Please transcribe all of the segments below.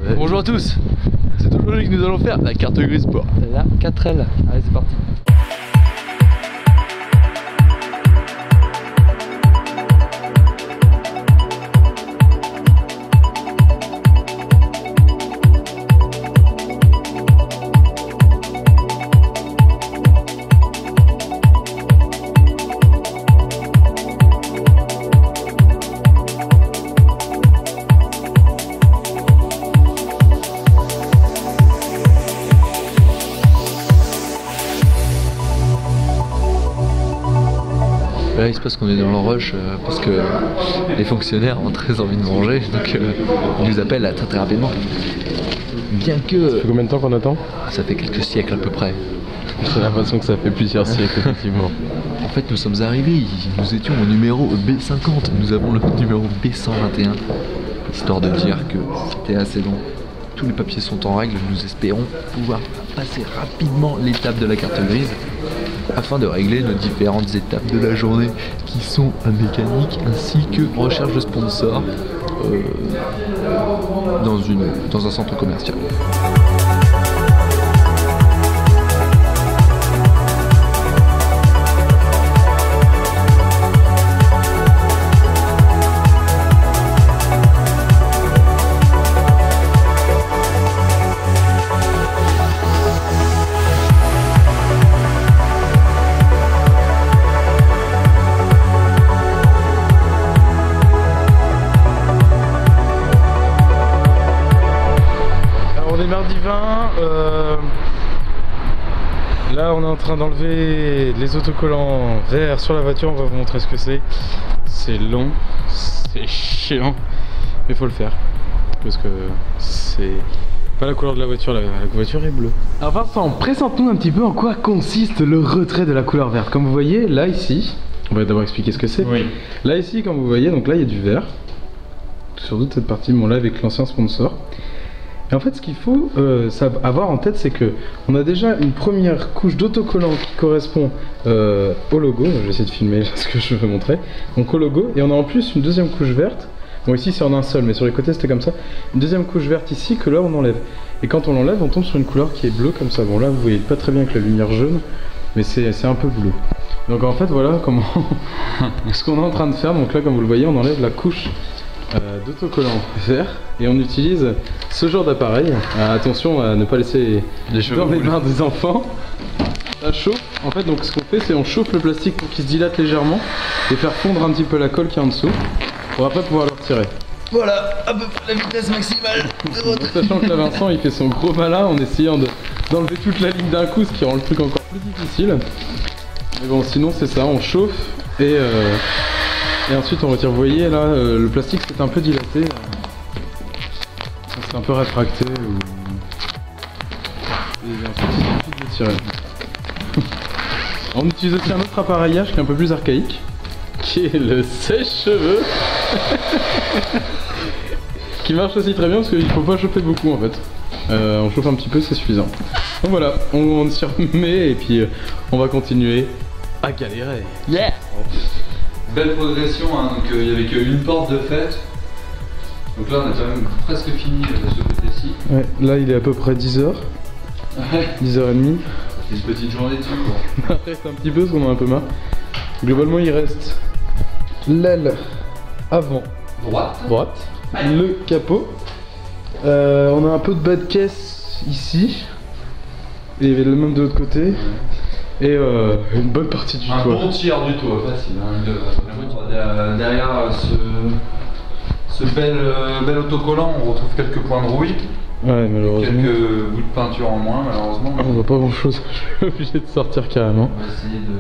Bonjour à tous. C'est aujourd'hui que nous allons faire la carte grise pour la 4L. Allez, c'est parti. Là il se passe qu'on est dans le rush parce que les fonctionnaires ont très envie de manger, donc ils nous appellent très très rapidement. Bien que... Ça fait combien de temps qu'on attend? Ça fait quelques siècles à peu près. J'ai l'impression que ça fait plusieurs siècles effectivement. En fait nous sommes arrivés, nous étions au numéro B50, nous avons le numéro B121, histoire de dire que c'était assez long. Tous les papiers sont en règle, nous espérons pouvoir passer rapidement l'étape de la carte grise afin de régler nos différentes étapes de la journée qui sont mécanique ainsi que recherche de sponsors dans un centre commercial. Mardi 20, là on est en train d'enlever les autocollants verts sur la voiture, on va vous montrer ce que c'est. C'est long, c'est chiant, mais faut le faire parce que c'est pas la couleur de la voiture, la voiture est bleue. Alors Vincent, présente-nous un petit peu en quoi consiste le retrait de la couleur verte. Comme vous voyez, là ici, on va d'abord expliquer ce que c'est. Oui. Là ici, comme vous voyez, donc là il y a du vert sur toute cette partie, bon là avec l'ancien sponsor. Et en fait ce qu'il faut avoir en tête, c'est que on a déjà une première couche d'autocollant qui correspond au logo. Je vais essayer de filmer ce que je veux montrer. Donc au logo, et on a en plus une deuxième couche verte. Bon ici c'est en un seul, mais sur les côtés c'était comme ça. Une deuxième couche verte ici que là on enlève. Et quand on l'enlève, on tombe sur une couleur qui est bleue comme ça. Bon là vous voyez pas très bien avec la lumière jaune, mais c'est un peu bleu. Donc en fait voilà comment ce qu'on est en train de faire. Donc là comme vous le voyez, on enlève la couche d'autocollant vert et on utilise ce genre d'appareil. Attention à ne pas laisser dans les mains des enfants. Ça chauffe. En fait, donc ce qu'on fait, c'est on chauffe le plastique pour qu'il se dilate légèrement et faire fondre un petit peu la colle qui est en dessous pour après pouvoir le retirer. Voilà, à peu près la vitesse maximale. Donc, sachant que là Vincent il fait son gros malin en essayant d'enlever toute la ligne d'un coup, ce qui rend le truc encore plus difficile. Mais bon, sinon c'est ça, on chauffe et ensuite on retire. Vous voyez là, le plastique c'est un peu dilaté, c'est un peu rétracté. Et ensuite il suffit de tirer. On utilise aussi un autre appareillage qui est un peu plus archaïque, qui est le sèche-cheveux, qui marche aussi très bien parce qu'il ne faut pas chauffer beaucoup en fait. On chauffe un petit peu, c'est suffisant. Donc voilà, on s'y remet et puis on va continuer à galérer. Yeah. Belle progression, hein. Donc il n'y avait qu'une porte de fait. Donc là on a déjà même presque fini ce côté-ci. Ouais, là il est à peu près 10h. Ouais. 10h30. C'est une petite journée dessus quoi. Il reste un petit peu parce qu'on a un peu marre. Globalement il reste l'aile avant droite, le capot. On a un peu de bas de caisse ici. Et le même de l'autre côté. Et une bonne partie du toit. Un bon tiers du toit, facile. Hein, derrière ce bel autocollant, on retrouve quelques points de rouille. Ouais, malheureusement. Quelques bouts de peinture en moins, malheureusement. On voit pas grand chose, je suis obligé de sortir carrément. On va essayer de...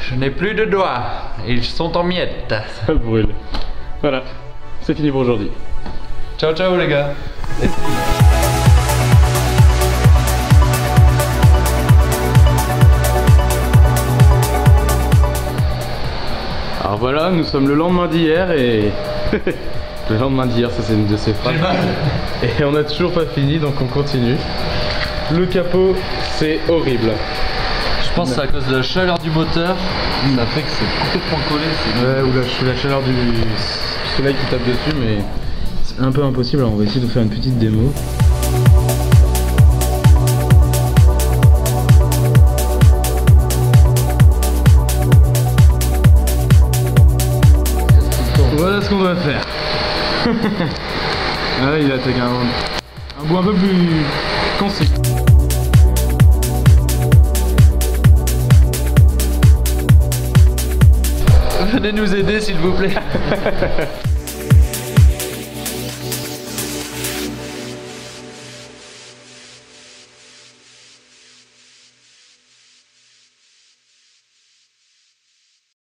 Je n'ai plus de doigts, ils sont en miettes. Ça brûle. Voilà, c'est fini pour aujourd'hui. Ciao ciao les gars. Alors voilà, nous sommes le lendemain d'hier et... le lendemain d'hier, ça c'est une de ces phrases. Et on n'a toujours pas fini, donc on continue. Le capot, c'est horrible. Je pense que c'est à cause de la chaleur du moteur. Ça fait que c'est complètement collé. Ouais, ou la chaleur du soleil qui tape dessus, mais c'est un peu impossible, alors on va essayer de faire une petite démo. Voilà ce qu'on doit faire. Ah là il attaque un bout un peu plus concis. Venez nous aider s'il vous plaît.